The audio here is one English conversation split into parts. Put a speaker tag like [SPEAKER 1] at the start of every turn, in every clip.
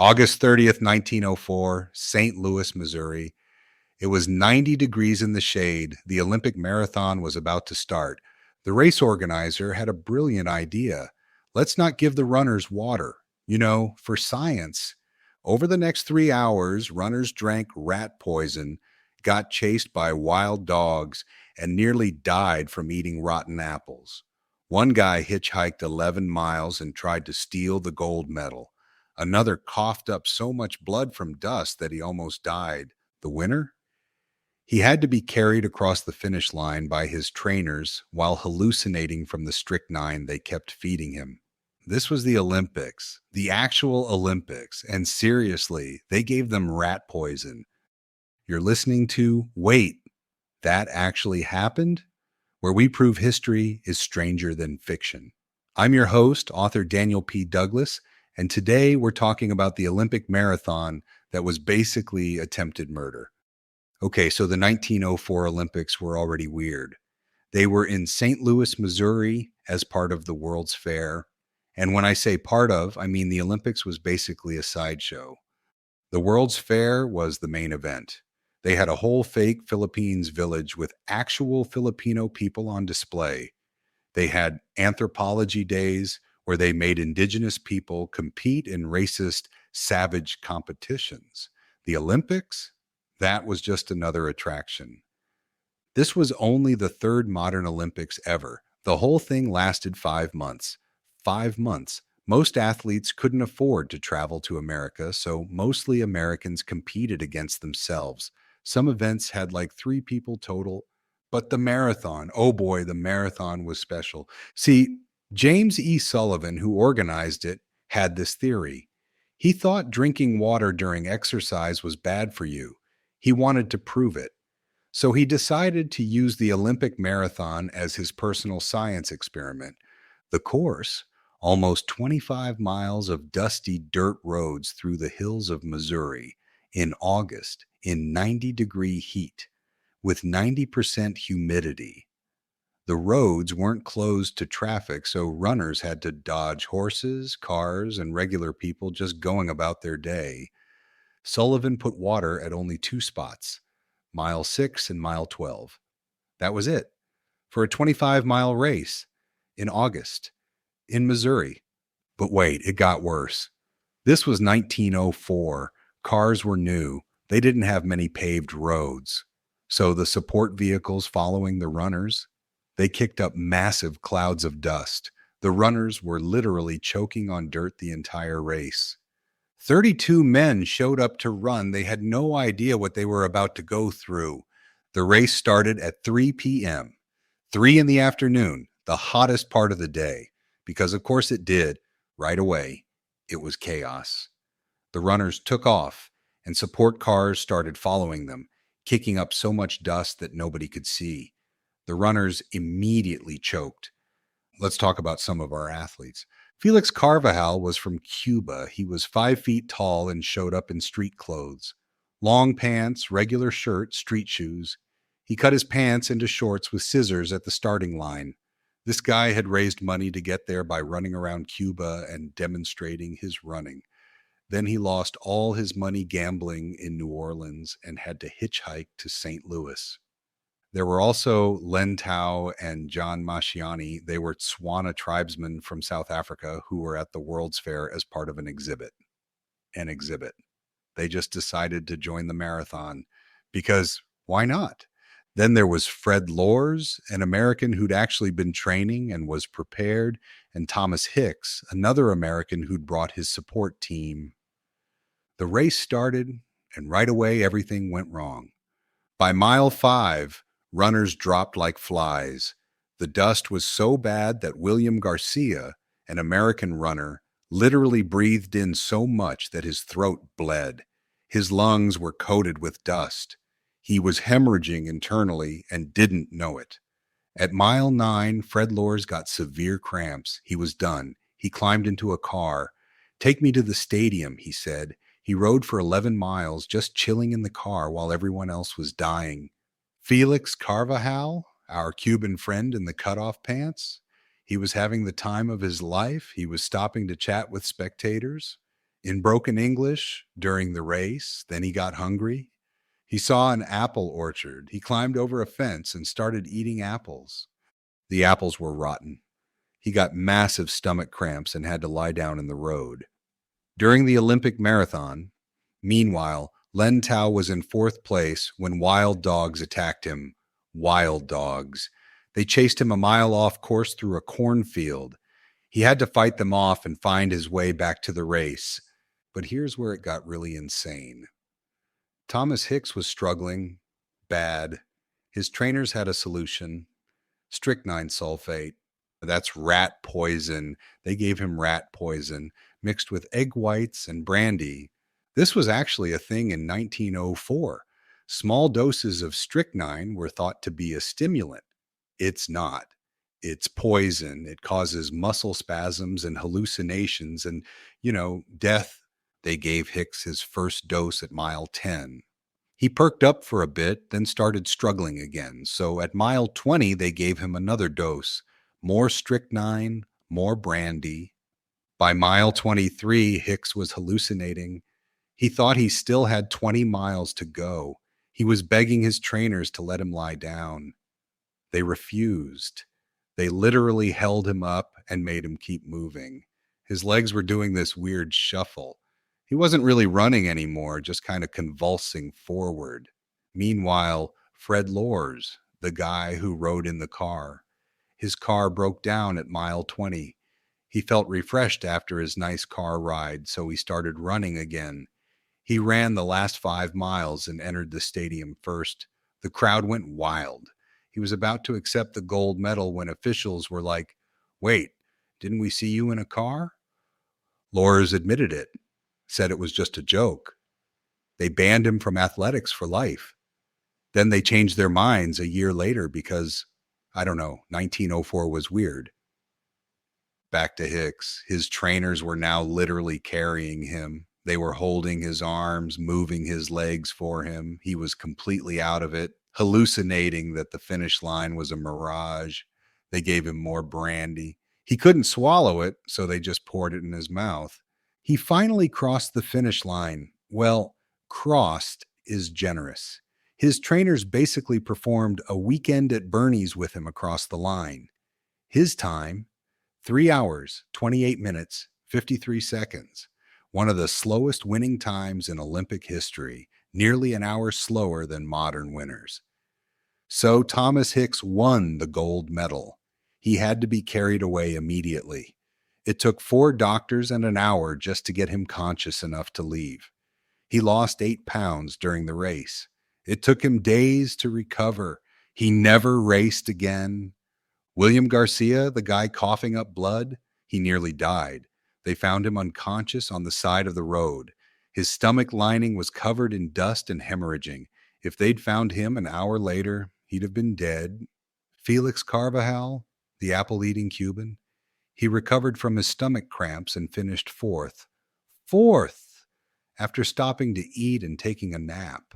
[SPEAKER 1] August 30th, 1904, St. Louis, Missouri. It was 90 degrees in the shade. The Olympic marathon was about to start. The race organizer had a brilliant idea. Let's not give the runners water. For science. Over the next 3 hours, runners drank rat poison, got chased by wild dogs, and nearly died from eating rotten apples. One guy hitchhiked 11 miles and tried to steal the gold medal. Another coughed up so much blood from dust that he almost died. The winner? He had to be carried across the finish line by his trainers while hallucinating from the strychnine they kept feeding him. This was the Olympics, the actual Olympics, and seriously, they gave them rat poison. You're listening to Wait, That Actually Happened? Where we prove history is stranger than fiction. I'm your host, author Daniel P. Douglas, and today we're talking about the Olympic marathon that was basically attempted murder. Okay, so the 1904 Olympics were already weird. They were in St. Louis, Missouri as part of the World's Fair. And when I say part of, I mean the Olympics was basically a sideshow. The World's Fair was the main event. They had a whole fake Philippines village with actual Filipino people on display. They had anthropology days where they made indigenous people compete in racist, savage competitions. The Olympics? That was just another attraction. This was only the third modern Olympics ever. The whole thing lasted 5 months. 5 months. Most athletes couldn't afford to travel to America, so mostly Americans competed against themselves. Some events had like 3 people total, but the marathon, oh boy, the marathon was special. See, James E. Sullivan, who organized it, had this theory. He thought drinking water during exercise was bad for you. He wanted to prove it. So he decided to use the Olympic marathon as his personal science experiment. The course, almost 25 miles of dusty dirt roads through the hills of Missouri in August in 90-degree heat with 90% humidity. The roads weren't closed to traffic, so runners had to dodge horses, cars, and regular people just going about their day. Sullivan put water at only 2 spots, mile 6 and mile 12. That was it for a 25-mile race in August in Missouri. But wait, it got worse. This was 1904. Cars were new. They didn't have many paved roads. So the support vehicles following the runners, they kicked up massive clouds of dust. The runners were literally choking on dirt the entire race. 32 men showed up to run. They had no idea what they were about to go through. The race started at 3 p.m., 3 in the afternoon, the hottest part of the day, because of course it did. Right away, it was chaos. The runners took off, and support cars started following them, kicking up so much dust that nobody could see. The runners immediately choked. Let's talk about some of our athletes. Felix Carvajal was from Cuba. He was 5 feet tall and showed up in street clothes. Long pants, regular shirt, street shoes. He cut his pants into shorts with scissors at the starting line. This guy had raised money to get there by running around Cuba and demonstrating his running. Then he lost all his money gambling in New Orleans and had to hitchhike to St. Louis. There were also Len Tau and John Masciani. They were Tswana tribesmen from South Africa who were at the World's Fair as part of an exhibit. They just decided to join the marathon because why not? Then there was Fred Lorz, an American who'd actually been training and was prepared, and Thomas Hicks, another American who'd brought his support team. The race started, and right away everything went wrong. By mile 5, runners dropped like flies. The dust was so bad that William Garcia, an American runner, literally breathed in so much that his throat bled. His lungs were coated with dust. He was hemorrhaging internally and didn't know it. At mile 9, Fred Lorz got severe cramps. He was done. He climbed into a car. "Take me to the stadium," he said. He rode for 11 miles, just chilling in the car while everyone else was dying. Felix Carvajal, our Cuban friend in the cutoff pants, he was having the time of his life. He was stopping to chat with spectators. In broken English, during the race, then he got hungry. He saw an apple orchard. He climbed over a fence and started eating apples. The apples were rotten. He got massive stomach cramps and had to lie down in the road. During the Olympic marathon, meanwhile, Len Tau was in fourth place when wild dogs attacked him. Wild dogs. They chased him a mile off course through a cornfield. He had to fight them off and find his way back to the race. But here's where it got really insane. Thomas Hicks was struggling bad. His trainers had a solution: strychnine sulfate. That's rat poison. They gave him rat poison mixed with egg whites and brandy. This was actually a thing in 1904. Small doses of strychnine were thought to be a stimulant. It's not. It's poison. It causes muscle spasms and hallucinations and, death. They gave Hicks his first dose at mile 10. He perked up for a bit, then started struggling again. So at mile 20, they gave him another dose. More strychnine, more brandy. By mile 23, Hicks was hallucinating. He thought he still had 20 miles to go. He was begging his trainers to let him lie down. They refused. They literally held him up and made him keep moving. His legs were doing this weird shuffle. He wasn't really running anymore, just kind of convulsing forward. Meanwhile, Fred Lorz, the guy who rode in the car, his car broke down at mile 20. He felt refreshed after his nice car ride, so he started running again. He ran the last 5 miles and entered the stadium first. The crowd went wild. He was about to accept the gold medal when officials were like, "Wait, didn't we see you in a car?" Lorz admitted it, said it was just a joke. They banned him from athletics for life. Then they changed their minds a year later because, 1904 was weird. Back to Hicks. His trainers were now literally carrying him. They were holding his arms, moving his legs for him. He was completely out of it, hallucinating that the finish line was a mirage. They gave him more brandy. He couldn't swallow it, so they just poured it in his mouth. He finally crossed the finish line. Well, crossed is generous. His trainers basically performed a weekend at Bernie's with him across the line. His time, 3 hours, 28 minutes, 53 seconds. One of the slowest winning times in Olympic history, nearly an hour slower than modern winners. So Thomas Hicks won the gold medal. He had to be carried away immediately. It took 4 doctors and an hour just to get him conscious enough to leave. He lost 8 pounds during the race. It took him days to recover. He never raced again. William Garcia, the guy coughing up blood, he nearly died. They found him unconscious on the side of the road. His stomach lining was covered in dust and hemorrhaging. If they'd found him an hour later, he'd have been dead. Felix Carvajal, the apple-eating Cuban, he recovered from his stomach cramps and finished fourth. Fourth! After stopping to eat and taking a nap.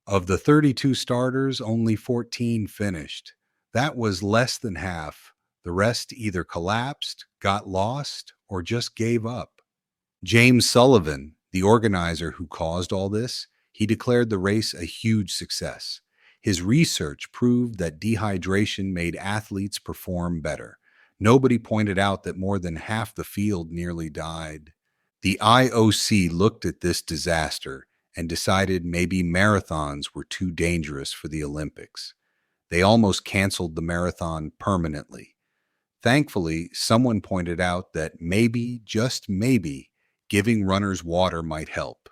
[SPEAKER 1] Of the 32 starters, only 14 finished. That was less than half. The rest either collapsed, got lost, or just gave up. James Sullivan, the organizer who caused all this, he declared the race a huge success. His research proved that dehydration made athletes perform better. Nobody pointed out that more than half the field nearly died. The IOC looked at this disaster and decided maybe marathons were too dangerous for the Olympics. They almost canceled the marathon permanently. Thankfully, someone pointed out that maybe, just maybe, giving runners water might help.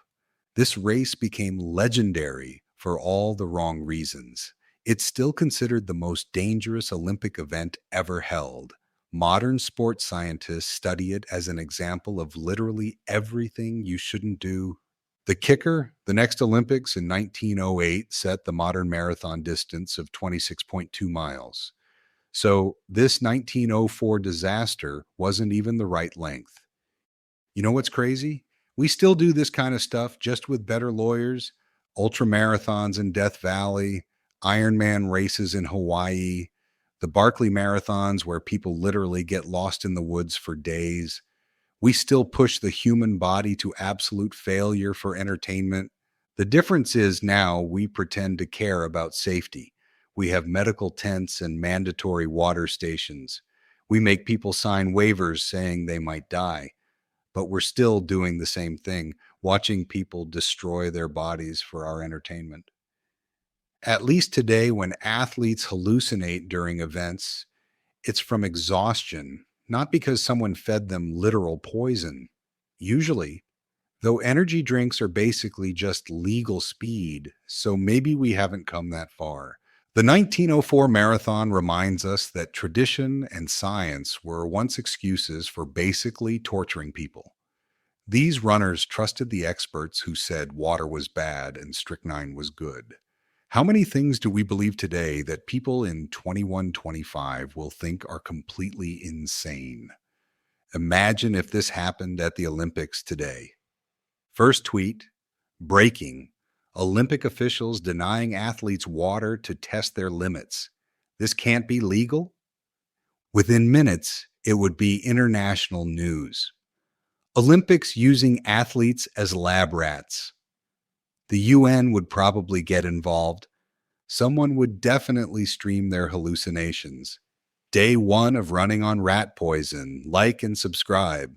[SPEAKER 1] This race became legendary for all the wrong reasons. It's still considered the most dangerous Olympic event ever held. Modern sports scientists study it as an example of literally everything you shouldn't do. The kicker, the next Olympics in 1908 set the modern marathon distance of 26.2 miles. So this 1904 disaster wasn't even the right length. You know what's crazy? We still do this kind of stuff, just with better lawyers. Ultra marathons in Death Valley, Ironman races in Hawaii, the Barkley marathons where people literally get lost in the woods for days. We still push the human body to absolute failure for entertainment. The difference is now we pretend to care about safety. We have medical tents and mandatory water stations. We make people sign waivers saying they might die, but we're still doing the same thing, watching people destroy their bodies for our entertainment. At least today, when athletes hallucinate during events, it's from exhaustion, not because someone fed them literal poison. Usually, though energy drinks are basically just legal speed, so maybe we haven't come that far. The 1904 marathon reminds us that tradition and science were once excuses for basically torturing people. These runners trusted the experts who said water was bad and strychnine was good. How many things do we believe today that people in 2125 will think are completely insane? Imagine if this happened at the Olympics today. First tweet, breaking. Olympic officials denying athletes water to test their limits. This can't be legal? Within minutes, it would be international news. Olympics using athletes as lab rats. The UN would probably get involved. Someone would definitely stream their hallucinations. Day 1 of running on rat poison. Like and subscribe.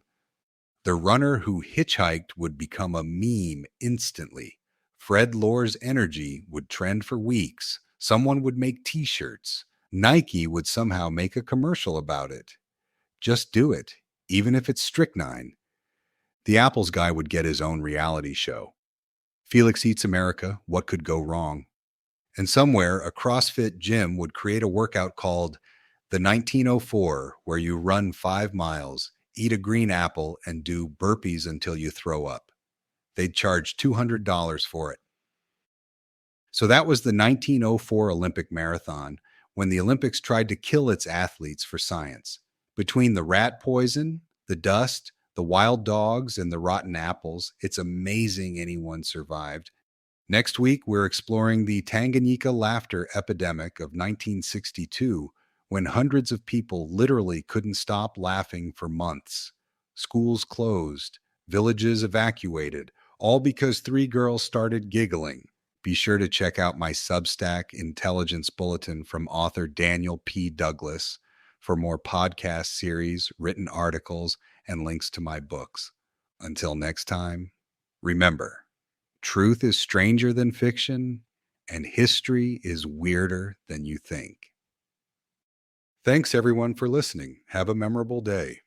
[SPEAKER 1] The runner who hitchhiked would become a meme instantly. Fred Lorz energy would trend for weeks. Someone would make t-shirts. Nike would somehow make a commercial about it. Just do it, even if it's strychnine. The Apples guy would get his own reality show. Felix Eats America, What Could Go Wrong? And somewhere, a CrossFit gym would create a workout called the 1904, where you run 5 miles, eat a green apple, and do burpees until you throw up. They'd charge $200 for it. So that was the 1904 Olympic Marathon, when the Olympics tried to kill its athletes for science. Between the rat poison, the dust, the wild dogs, and the rotten apples, it's amazing anyone survived. Next week, we're exploring the Tanganyika laughter epidemic of 1962, when hundreds of people literally couldn't stop laughing for months. Schools closed, villages evacuated, all because 3 girls started giggling. Be sure to check out my Substack Intelligence Bulletin from author Daniel P. Douglas for more podcast series, written articles, and links to my books. Until next time, remember, truth is stranger than fiction, and history is weirder than you think. Thanks everyone for listening. Have a memorable day.